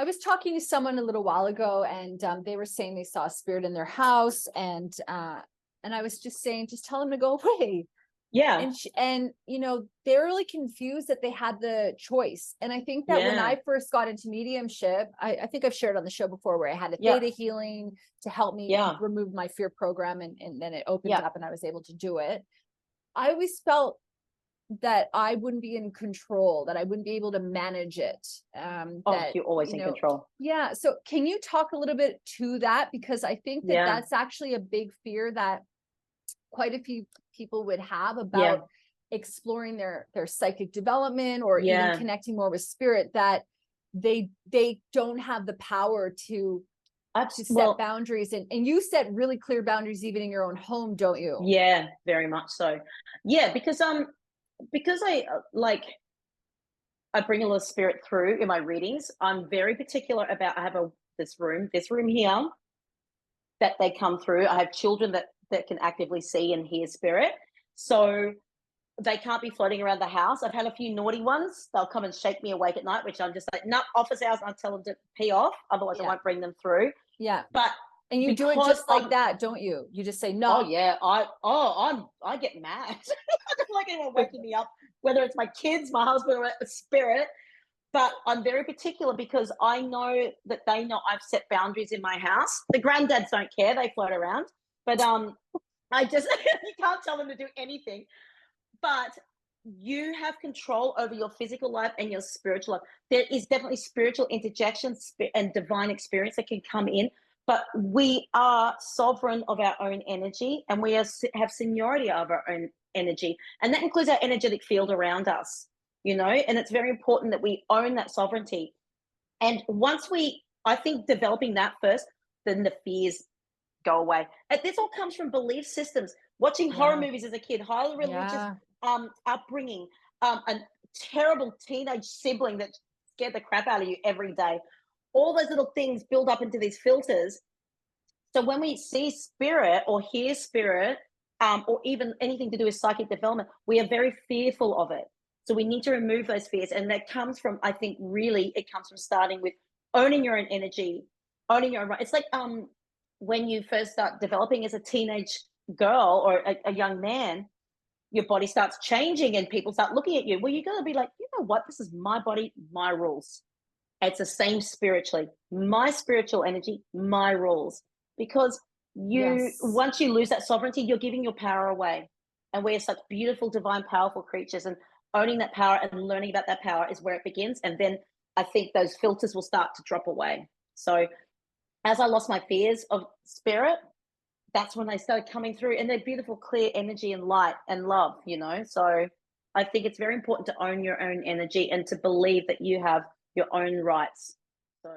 I was talking to someone a little while ago, and they were saying they saw a spirit in their house, and I was just saying, just tell them to go away. Yeah. And they were really confused that they had the choice. And I think that when Yeah. I first got into mediumship, I think I've shared on the show before, where I had a Yeah. theta healing to help me Yeah. remove my fear program, and then it opened Yeah. up and I was able to do it. I always felt that I wouldn't be in control, that I wouldn't be able to manage it. That You're always in control. Yeah. So can you talk a little bit to that? Because I think that Yeah. that's actually a big fear that quite a few people would have Yeah. about exploring their psychic development, or Yeah. even connecting more with spirit, that they don't have the power to set boundaries. And you set really clear boundaries even in your own home, don't you? Yeah, very much so. Yeah, because I I bring a lot of spirit through in my readings. I'm very particular about, I have this room here that they come through. I have children that can actively see and hear spirit. So they can't be floating around the house. I've had a few naughty ones. They'll come and shake me awake at night, which I'm just like, no, office hours, and I tell them to pee off. Otherwise I won't bring them through. Yeah. But and you do it just like that, don't you? You just say no. Oh yeah, I get mad. I don't like anyone waking me up, whether it's my kids, my husband, or a spirit. But I'm very particular because I know that they know I've set boundaries in my house. The granddads don't care; they float around. But I just you can't tell them to do anything. But you have control over your physical life and your spiritual life. There is definitely spiritual interjections and divine experience that can come in, but we are sovereign of our own energy, and we have seniority of our own energy, and that includes our energetic field around us, and it's very important that we own that sovereignty. And I think developing that first, then the fears go away. And this all comes from belief systems, watching horror movies as a kid, highly religious upbringing, a terrible teenage sibling that scared the crap out of you every day. All those little things build up into these filters. So when we see spirit or hear spirit, or even anything to do with psychic development, we are very fearful of it. So we need to remove those fears. And that comes from, I think, really, it comes from starting with owning your own energy, owning your own right. It's like when you first start developing as a teenage girl or a young man, your body starts changing and people start looking at you. Well, you're going to be like, you know what? This is my body, my rules. It's the same spiritually. My spiritual energy, my rules. Because once you lose that sovereignty, you're giving your power away. And we're such beautiful, divine, powerful creatures. And owning that power and learning about that power is where it begins. And then I think those filters will start to drop away. So as I lost my fears of spirit, that's when they started coming through, and they're beautiful, clear energy and light and love, So I think it's very important to own your own energy and to believe that you have your own rights. So